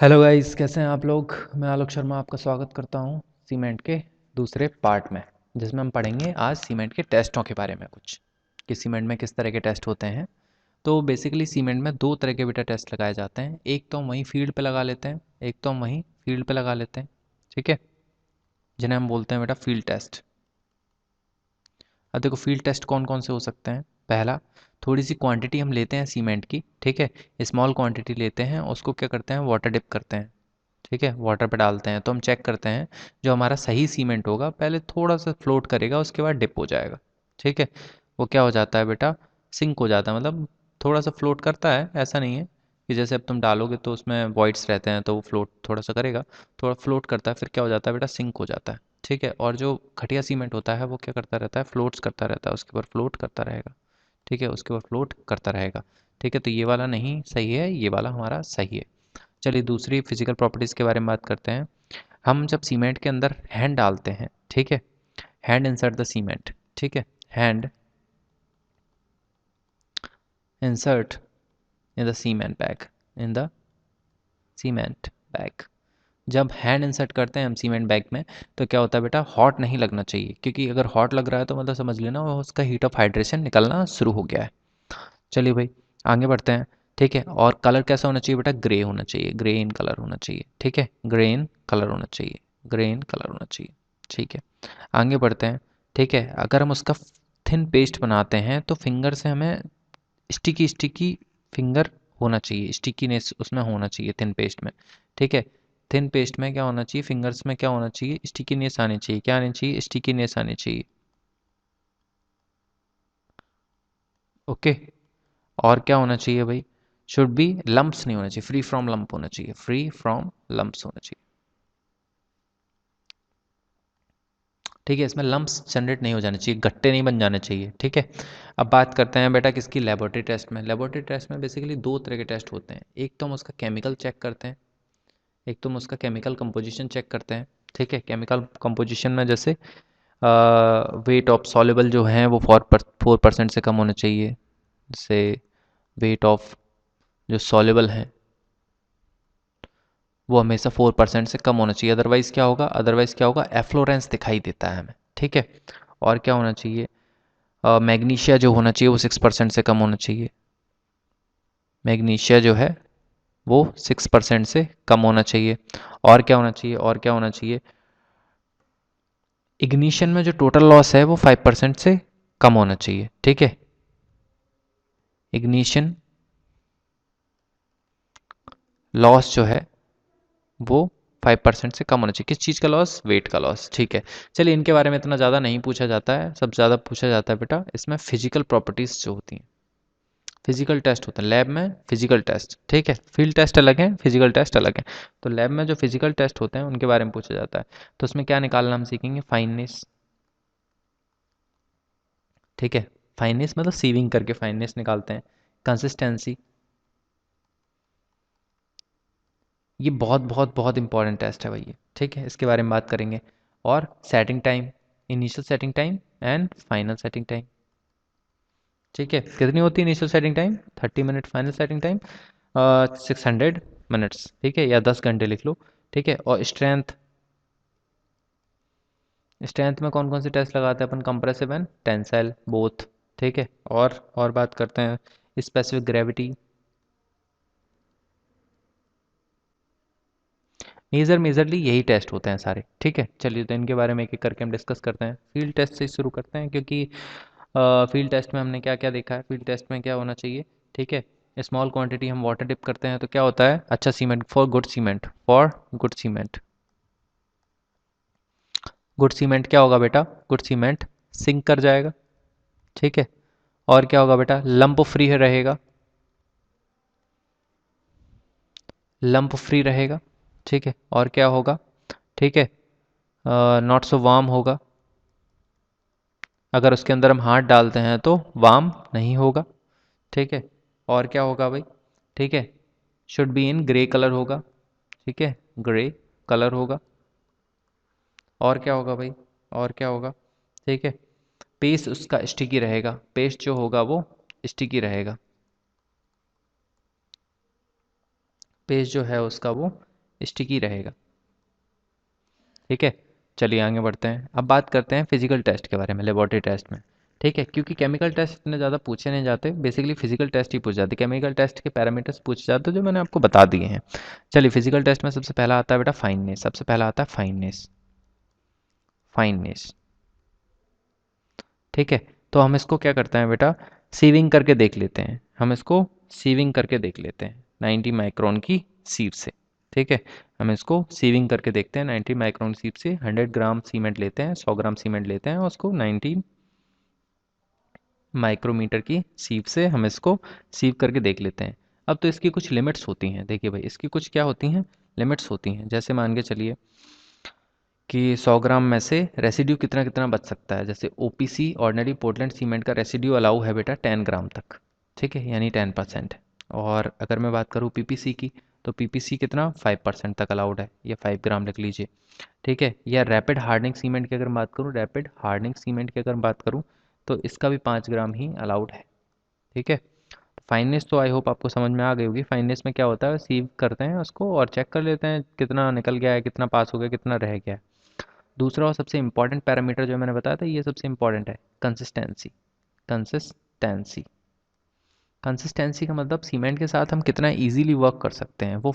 Hello guys, कैसे हैं आप लोग। मैं आलोक शर्मा आपका स्वागत करता हूं सीमेंट के दूसरे पार्ट में, जिसमें हम पढ़ेंगे आज सीमेंट के टेस्टों के बारे में कुछ कि सीमेंट में किस तरह के टेस्ट होते हैं। तो बेसिकली सीमेंट में दो तरह के बेटा टेस्ट लगाए जाते हैं। एक तो हम वहीं फील्ड पे लगा लेते हैं, एक तो हम वहीं फील्ड पे लगा लेते हैं, ठीक है, जिन्हें हम बोलते हैं बेटा फील्ड टेस्ट। अब देखो फील्ड टेस्ट कौन कौन से हो सकते हैं। पहला, थोड़ी सी क्वांटिटी हम लेते हैं सीमेंट की, ठीक है, स्मॉल क्वांटिटी लेते हैं, उसको क्या करते हैं, वाटर डिप करते हैं, ठीक है, वाटर पे डालते हैं। तो हम चेक करते हैं जो हमारा सही सीमेंट होगा पहले थोड़ा सा फ्लोट करेगा, उसके बाद डिप हो जाएगा, ठीक है। वो क्या हो जाता है बेटा, सिंक हो जाता है, मतलब थोड़ा सा फ्लोट करता है, ऐसा नहीं है कि जैसे अब तुम डालोगे तो उसमें वॉइड्स रहते हैं तो वो फ्लोट थोड़ा सा करेगा, थोड़ा फ्लोट करता है, फिर क्या हो जाता है बेटा, सिंक हो जाता है, ठीक है। और जो घटिया सीमेंट होता है वो क्या करता रहता है, फ्लोट्स करता रहता है, उसके ऊपर फ्लोट करता रहेगा, ठीक है, उसके ऊपर फ्लोट करता रहेगा, ठीक है। तो ये वाला नहीं सही है, ये वाला हमारा सही है। चलिए दूसरी फिजिकल प्रॉपर्टीज़ के बारे में बात करते हैं। हम जब सीमेंट के अंदर हैंड डालते हैं, ठीक है, हैंड इंसर्ट द सीमेंट, ठीक है, hand insert in the cement bag, in the cement bag. जब हैंड इंसर्ट करते हैं हम सीमेंट बैग में, तो क्या होता है बेटा, हॉट नहीं लगना चाहिए, क्योंकि अगर हॉट लग रहा है तो मतलब समझ लेना वो उसका हीट ऑफ हाइड्रेशन निकलना शुरू हो गया है। चलिए भाई आगे बढ़ते हैं, ठीक है। और कलर कैसा होना चाहिए बेटा, ग्रे होना चाहिए, ग्रे इन कलर होना चाहिए, ठीक है, ग्रे इन कलर होना चाहिए, ग्रे इन कलर होना चाहिए, ठीक है। आगे बढ़ते हैं, ठीक है। अगर हम उसका थिन पेस्ट बनाते हैं तो फिंगर से हमें स्टिकी स्टिकी फिंगर होना चाहिए, स्टिकीनेस उसमें होना चाहिए थिन पेस्ट में, ठीक है। थिन पेस्ट में क्या होना चाहिए, फिंगर्स में क्या होना चाहिए, स्टिकीनेस आनी चाहिए, क्या आनी चाहिए, स्टिकीनेस आनी चाहिए, ओके। और क्या होना चाहिए भाई, शुड बी लंप्स नहीं होना चाहिए, फ्री फ्रॉम लंप होना चाहिए, फ्री फ्रॉम लंप्स होना चाहिए, ठीक है। इसमें लंप्स जनरेट नहीं हो जाने चाहिए, गट्टे नहीं बन जाने चाहिए, ठीक है। अब बात करते हैं बेटा किसकी, लेबोरेटरी टेस्ट में। लेबोरेटरी टेस्ट में बेसिकली दो तरह के टेस्ट होते हैं। एक तो हम उसका केमिकल चेक करते हैं, एक तो हम उसका केमिकल कंपोजिशन चेक करते हैं, ठीक है। केमिकल कंपोजिशन में जैसे वेट ऑफ सॉल्युबल जो हैं वो 4% से कम होना चाहिए, जैसे वेट ऑफ जो सॉल्युबल हैं वो हमेशा 4% से कम होना चाहिए, अदरवाइज़ क्या होगा, अदरवाइज़ क्या होगा, एफ्लोरेंस दिखाई देता है हमें, ठीक है। और क्या होना चाहिए, मैग्नीशिया जो होना चाहिए वो 6% से कम होना चाहिए, मैग्नीशिया जो है वो 6% से कम होना चाहिए। और क्या होना चाहिए, और क्या होना चाहिए, इग्निशन में जो टोटल लॉस है वो 5% से कम होना चाहिए, ठीक है। इग्निशन लॉस जो है वो 5% से कम होना चाहिए, किस चीज़ का लॉस, वेट का लॉस, ठीक है। चलिए इनके बारे में इतना ज़्यादा नहीं पूछा जाता है, सबसे ज़्यादा पूछा जाता है बेटा इसमें फिजिकल प्रॉपर्टीज़ जो होती हैं, फिजिकल टेस्ट होते हैं लैब में, फिजिकल टेस्ट, ठीक है। फील्ड टेस्ट अलग है, फिजिकल टेस्ट अलग है। तो लैब में जो फिजिकल टेस्ट होते हैं उनके बारे में पूछा जाता है। तो उसमें क्या निकालना हम सीखेंगे, फाइननेस, ठीक है, फाइननेस मतलब सीविंग करके फाइननेस निकालते हैं। कंसिस्टेंसी, ये बहुत बहुत बहुत इंपॉर्टेंट टेस्ट है भाई ये, ठीक है, इसके बारे में बात करेंगे। और setting time, initial setting time and final setting time, ठीक है। कितनी होती है initial setting time, 30 minute, final setting time 600 minutes, ठीक है, या 10 घंटे लिख लो, ठीक है। और स्ट्रेंथ, स्ट्रेंथ में कौन कौन से टेस्ट लगाते हैं अपन, कंप्रेसिव एंड टेंसाइल बोथ, ठीक है। और बात करते हैं स्पेसिफिक ग्रेविटी, मेजरली यही टेस्ट होते हैं सारे, ठीक है। चलिए तो इनके बारे में एक एक करके हम डिस्कस करते हैं। फील्ड टेस्ट से शुरू करते हैं, क्योंकि फील्ड टेस्ट में हमने क्या क्या देखा है, फील्ड टेस्ट में क्या होना चाहिए, ठीक है। स्मॉल क्वांटिटी हम वाटर डिप करते हैं तो क्या होता है, अच्छा cement, for good cement, for good cement, good cement क्या होगा बेटा, गुड सीमेंट सिंक कर जाएगा, ठीक है। और क्या होगा बेटा, लंप फ्री रहेगा, लंप फ्री रहेगा, ठीक है। और क्या होगा, ठीक है, नॉट सो वार्म होगा, अगर उसके अंदर हम हाथ डालते हैं तो वार्म नहीं होगा, ठीक है। और क्या होगा भाई, ठीक है, should be in grey colour होगा, ठीक है, ग्रे कलर होगा। और क्या होगा भाई, और क्या होगा, ठीक है, पेस्ट उसका स्टिकी रहेगा, पेस्ट जो होगा वो स्टिकी रहेगा, पेस्ट जो है उसका वो स्टिकी रहेगा। ठीक है, चलिए आगे बढ़ते हैं। अब बात करते हैं फिजिकल टेस्ट के बारे में, लेबोरेटरी टेस्ट में। ठीक है, क्योंकि केमिकल टेस्ट इतने ज़्यादा पूछे नहीं जाते, बेसिकली फिजिकल टेस्ट ही पूछ जाते, केमिकल टेस्ट के पैरामीटर्स पूछे जाते जो मैंने आपको बता दिए हैं। चलिए, फिजिकल टेस्ट में सबसे पहला आता है बेटा फाइननेस, सबसे पहला आता है फाइननेस। फाइननेस, ठीक है, तो हम इसको क्या करते हैं बेटा, सीविंग करके देख लेते हैं। हम इसको सीविंग करके देख लेते हैं 90 माइक्रोन की सीव से। ठीक है, हम इसको सीविंग करके देखते हैं 90 माइक्रोन सीव से। 100 ग्राम सीमेंट लेते हैं, 100 ग्राम सीमेंट लेते हैं, उसको 90 माइक्रोमीटर की सीव से हम इसको सीव करके देख लेते हैं। अब तो इसकी कुछ लिमिट्स होती हैं, देखिए भाई, इसकी कुछ क्या होती हैं, लिमिट्स होती हैं। जैसे मान के चलिए कि 100 ग्राम में से रेसिड्यू कितना कितना बच सकता है। जैसे ओपीसी, ऑर्डिनरी पोर्टलैंड सीमेंट का रेसिड्यू अलाउ है बेटा 10 ग्राम तक। ठीक है, यानी 10%। और अगर मैं बात करूँ पीपीसी की, तो पीपीसी कितना 5% तक अलाउड है, या 5 ग्राम लिख लीजिए। ठीक है, या रैपिड हार्डनिंग सीमेंट की अगर बात करूँ, रैपिड हार्डनिंग सीमेंट की अगर बात करूँ, तो इसका भी 5 ग्राम ही अलाउड है। ठीक है, फाइननेस तो आई होप आपको समझ में आ गई होगी। फाइननेस में क्या होता है, सीव करते हैं उसको और चेक कर लेते हैं कितना निकल गया है, कितना पास हो गया, कितना रह गया है। दूसरा और सबसे इंपॉर्टेंट पैरामीटर जो मैंने बताया था, ये सबसे इंपॉर्टेंट है, कंसिस्टेंसी। कंसिस्टेंसी, कंसिस्टेंसी का मतलब सीमेंट के साथ हम कितना इजीली वर्क कर सकते हैं, वो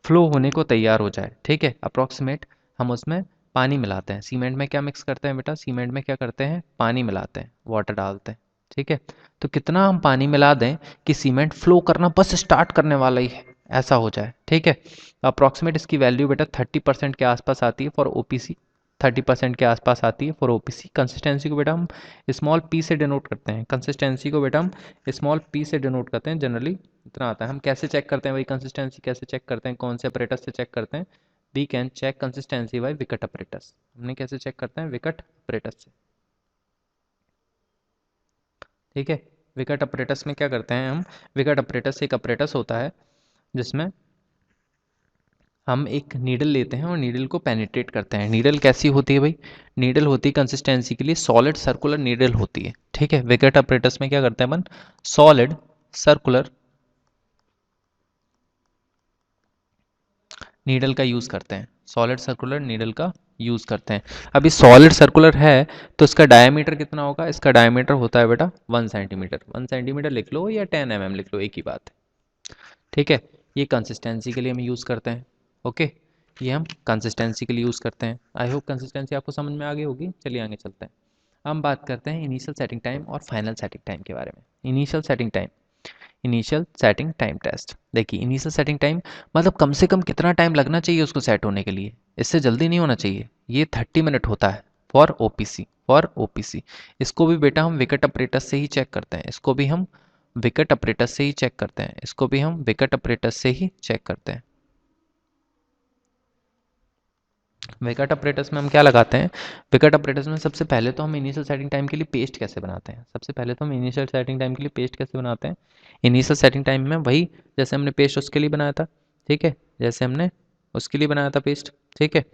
फ्लो होने को तैयार हो जाए। ठीक है, अप्रॉक्सीमेट हम उसमें पानी मिलाते हैं। सीमेंट में क्या मिक्स करते हैं बेटा, सीमेंट में क्या करते हैं, पानी मिलाते हैं, वाटर डालते हैं। ठीक है, तो कितना हम पानी मिला दें कि सीमेंट फ्लो करना बस स्टार्ट करने वाला ही है, ऐसा हो जाए। ठीक है, अप्रॉक्सीमेट इसकी वैल्यू बेटा 30% के आसपास आती है फॉर ओपीसी, 30% के आसपास आती है फॉर ओपीसी। कंसिस्टेंसी को बेटा हम स्मॉल पी से डिनोट करते हैं, कंसिस्टेंसी को बेटा हम स्मॉल पी से डिनोट करते हैं। जनरली इतना आता है। हम कैसे चेक करते हैं भाई, कंसिस्टेंसी कैसे चेक करते हैं, कौन से अपरेटस से चेक करते हैं। We can check consistency by Vicat apparatus. हमने कैसे चेक करते हैं, विकट अपरेटस से। ठीक है, विकट अपरेटस में क्या करते हैं हम, विकट अपरेटस एक अपरेटस होता है जिसमें हम एक नीडल लेते हैं और नीडल को पेनिट्रेट करते हैं। नीडल कैसी होती है भाई, नीडल होती है कंसिस्टेंसी के लिए सॉलिड सर्कुलर नीडल होती है। ठीक है, विकेट अपरेटस में क्या करते हैं अपन, सॉलिड सर्कुलर नीडल का यूज़ करते हैं, सॉलिड सर्कुलर नीडल का यूज़ करते हैं। अभी सॉलिड सर्कुलर है तो इसका डायमीटर कितना होगा, इसका डायमीटर होता है बेटा 1 सेंटीमीटर। 1 सेंटीमीटर लिख लो या 10 mm लिख लो, एक ही बात है। ठीक है, ये कंसिस्टेंसी के लिए हम यूज़ करते हैं। ओके, ये हम कंसिस्टेंसी के लिए यूज़ करते हैं। आई होप कंसिस्टेंसी आपको समझ में आ गई होगी। चलिए आगे चलते हैं। हम बात करते हैं इनिशियल सेटिंग टाइम और फाइनल सेटिंग टाइम के बारे में। Initial setting time, initial setting time test. देखिए, इनिशियल सेटिंग टाइम मतलब कम से कम कितना टाइम लगना चाहिए उसको सेट होने के लिए, इससे जल्दी नहीं होना चाहिए। ये 30 मिनट होता है फॉर ओपीसी, फॉर ओपीसी। इसको भी बेटा हम विकेट अपरेटस से ही चेक करते हैं, इसको भी हम विकेट अपरेटस से ही चेक करते हैं, इसको भी हम विकेट अपरेटस से ही चेक करते हैं। विकेट अपरेटस में हम क्या लगाते हैं, विकेट अपरेटस में सबसे पहले तो हम इनिशियल सेटिंग टाइम के लिए पेस्ट कैसे बनाते हैं, सबसे पहले तो हम इनिशियल सेटिंग टाइम के लिए पेस्ट कैसे बनाते हैं। इनिशियल सेटिंग टाइम में वही जैसे हमने पेस्ट उसके लिए बनाया था। ठीक है, जैसे हमने उसके लिए बनाया था पेस्ट। ठीक है,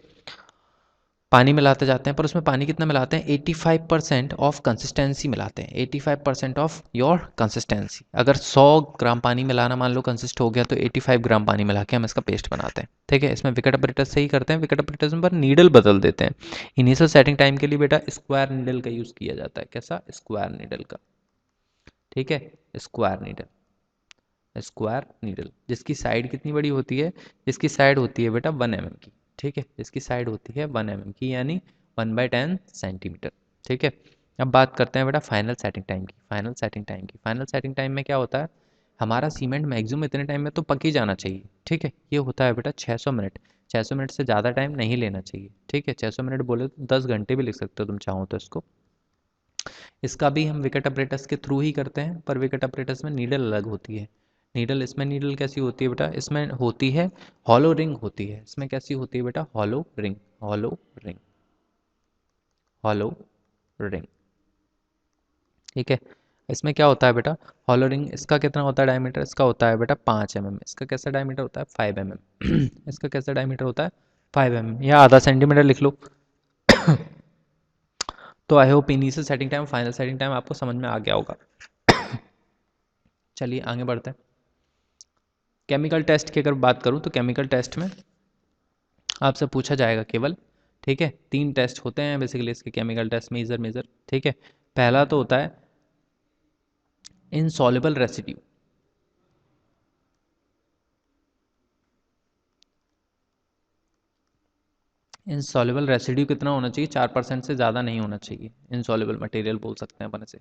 पानी मिलाते जाते हैं, पर उसमें पानी कितना मिलाते हैं, 85% ऑफ कंसिस्टेंसी मिलाते हैं, 85% ऑफ योर कंसिस्टेंसी। अगर 100 ग्राम पानी मिलाना मान लो कंसिस्ट हो गया, तो 85 ग्राम पानी मिला के हम इसका पेस्ट बनाते हैं। ठीक है, इसमें विकेट अपरेटस से ही करते हैं। विकेट अपरेटस पर नीडल बदल देते हैं। इनिशियल सेटिंग टाइम के लिए बेटा स्क्वायर नीडल का यूज़ किया जाता है। कैसा, स्क्वायर नीडल का। ठीक है, स्क्वायर नीडल, स्क्वायर नीडल जिसकी साइड कितनी बड़ी होती है, जिसकी साइड होती है बेटा 1 mm की। ठीक है, जिसकी साइड होती है 1 mm की, यानी 1/10 सेंटीमीटर। ठीक है, अब बात करते हैं बेटा फाइनल सेटिंग टाइम की। फाइनल सेटिंग टाइम की, फाइनल सेटिंग टाइम में क्या होता है, हमारा सीमेंट मैक्सिमम इतने टाइम में तो पक ही जाना चाहिए। ठीक है, ये होता है बेटा 600 मिनट। 600 मिनट से ज़्यादा टाइम नहीं लेना चाहिए। ठीक है, 600 मिनट बोले तो 10 घंटे भी लिख सकते हो तुम चाहो तो इसको। इसका भी हम विकेट अपरेटस के थ्रू ही करते हैं, पर विकेट अपरेटस में नीडल अलग होती है। नीडल, इसमें नीडल कैसी होती है बेटा, इसमें होती है हॉलो रिंग होती है। इसमें कैसी होती है बेटा, hollow ring, hollow ring, hollow ring. ठीक है, इसमें क्या होता है बेटा, हॉलो रिंग। इसका कितना होता है डायमीटर, इसका होता है बेटा 5 mm। इसका कैसा डायमीटर होता है, 5 mm। इसका कैसा डायमीटर होता है, 5 mm, या आधा सेंटीमीटर लिख लो। तो I hope initial setting time, final setting time आपको समझ में आ गया होगा। चलिए आगे बढ़ते हैं। केमिकल टेस्ट की अगर बात करूं, तो केमिकल टेस्ट में आपसे पूछा जाएगा केवल, ठीक है। 3 टेस्ट होते हैं बेसिकली इसके, केमिकल टेस्ट, मेजर मेजर, ठीक है। पहला तो होता है इनसॉल्युबल रेसिड्यू। इनसॉल्युबल रेसिड्यू कितना होना चाहिए? 4% से ज़्यादा नहीं होना चाहिए। इनसॉल्युबल मटेरियल बोल सकते हैं अपन इसे।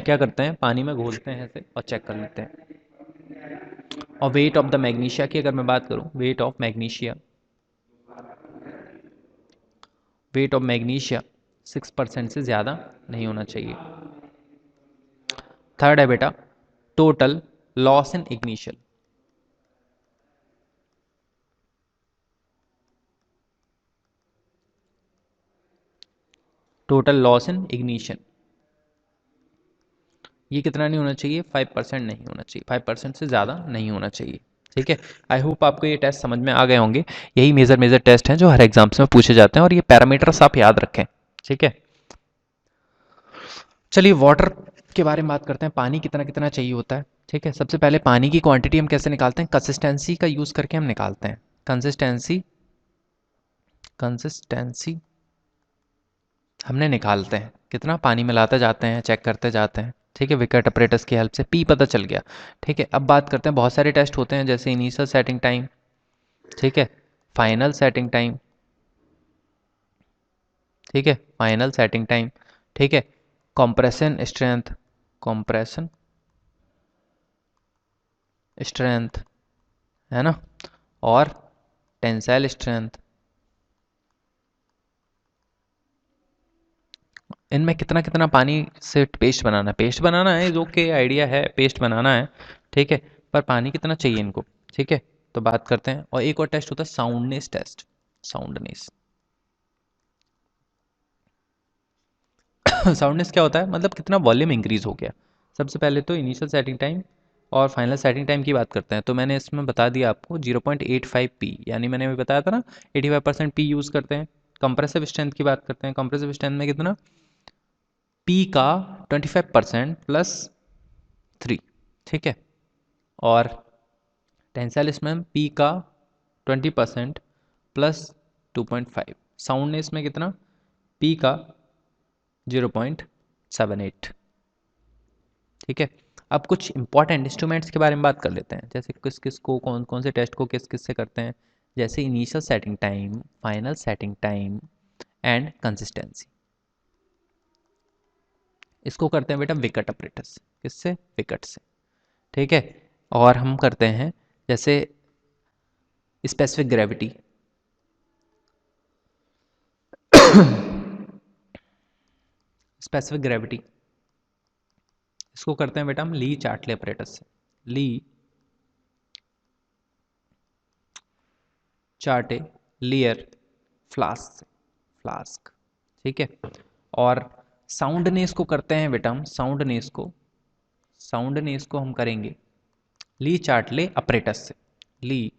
क्या करते हैं, पानी में घोलते हैं ऐसे और चेक कर लेते हैं। और वेट ऑफ द मैग्नीशिया की अगर मैं बात करूं, weight of magnesia, weight of magnesia 6% से ज़्यादा नहीं होना चाहिए। थर्ड है बेटा total loss in ignition. Total loss in ignition ये कितना नहीं होना चाहिए? 5% नहीं होना चाहिए, 5% से ज़्यादा नहीं होना चाहिए, ठीक है। आई होप आपको ये टेस्ट समझ में आ गए होंगे। यही मेजर मेजर टेस्ट हैं जो हर एग्जाम्स में पूछे जाते हैं, और ये पैरामीटर्स आप याद रखें, ठीक है। चलिए वाटर के बारे में बात करते हैं। पानी कितना कितना चाहिए होता है, ठीक है। सबसे पहले पानी की क्वांटिटी हम कैसे निकालते हैं? कंसिस्टेंसी का यूज़ करके हम निकालते हैं। कंसिस्टेंसी, कंसिस्टेंसी हमने निकालते हैं, कितना पानी मिलाते जाते हैं, चेक करते जाते हैं, ठीक है। विकट अपरेटस की हेल्प से पी पता चल गया, ठीक है। अब बात करते हैं, बहुत सारे टेस्ट होते हैं जैसे इनिशियल सेटिंग टाइम, ठीक है, फाइनल सेटिंग टाइम, ठीक है, फाइनल सेटिंग टाइम, ठीक है, कंप्रेशन स्ट्रेंथ, कंप्रेशन स्ट्रेंथ, है ना, और टेंसाइल स्ट्रेंथ। इनमें कितना कितना पानी से पेस्ट बनाना है? पेस्ट बनाना है, जो कि आइडिया है, पेस्ट बनाना है, ठीक है। पर पानी कितना चाहिए इनको, ठीक है। तो बात करते हैं। और एक और टेस्ट होता है साउंडनेस टेस्ट। साउंडनेस साउंडनेस क्या होता है? मतलब कितना वॉल्यूम इंक्रीज हो गया। सबसे पहले तो इनिशियल सेटिंग टाइम और फाइनल सेटिंग टाइम की बात करते हैं। तो मैंने इसमें बता दिया आपको 0.85 पी, यानी मैंने अभी बताया था ना 85% पी यूज़ करते हैं। कंप्रेसिव स्ट्रेंथ की बात करते हैं। कंप्रेसिव स्ट्रेंथ में कितना? पी का 25% प्लस 3, ठीक है। और टेंसाइल इसमें पी का 20% प्लस 2.5। साउंडनेस में कितना? पी का 0.78, ठीक है। अब कुछ इंपॉर्टेंट इंस्ट्रूमेंट्स के बारे में बात कर लेते हैं, जैसे किस किस को, कौन कौन से टेस्ट को किस किस से करते हैं। जैसे initial setting time, final setting time and consistency, इसको करते हैं बेटा विकट अपरेटस। किससे? विकट से, ठीक है। और हम करते हैं जैसे स्पेसिफिक ग्रेविटी, स्पेसिफिक ग्रेविटी इसको करते हैं बेटा हम ली चार्टले अपरेटस से। ली चार्टे लियर फ्लास्क से, फ्लास्क, ठीक है। और साउंडनेस को करते हैं बेटा हम, साउंडनेस को हम करेंगे ली चार्टले अपरेटस से। ली,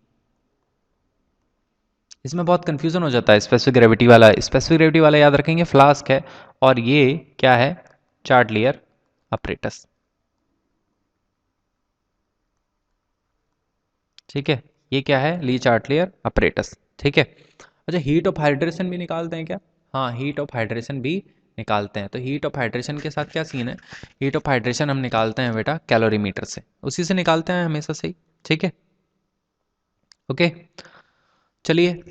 इसमें बहुत कंफ्यूजन हो जाता है स्पेसिफिक ग्रेविटी वाला। स्पेसिफिक ग्रेविटी वाला याद रखेंगे फ्लास्क है, और ये क्या है? चार्ट लेयर अपरेटस, ठीक है। ये क्या है? ली चार्ट लेयर अपरेटस, ठीक है। अच्छा, हीट ऑफ हाइड्रेशन भी निकालते हैं क्या? हाँ, हीट ऑफ हाइड्रेशन भी निकालते हैं। तो हीट ऑफ हाइड्रेशन के साथ क्या सीन है? हीट ऑफ हाइड्रेशन हम निकालते हैं बेटा कैलोरीमीटर से, उसी से निकालते हैं हमेशा से ही, ठीक है। ओके, चलिए,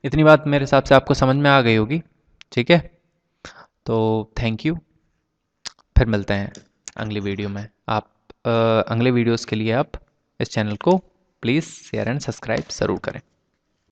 इतनी बात मेरे हिसाब से आपको समझ में आ गई होगी, ठीक है। तो थैंक यू, फिर मिलते हैं अगली वीडियो में। आप अगले वीडियोस के लिए आप इस चैनल को प्लीज़ शेयर एंड सब्सक्राइब ज़रूर करें।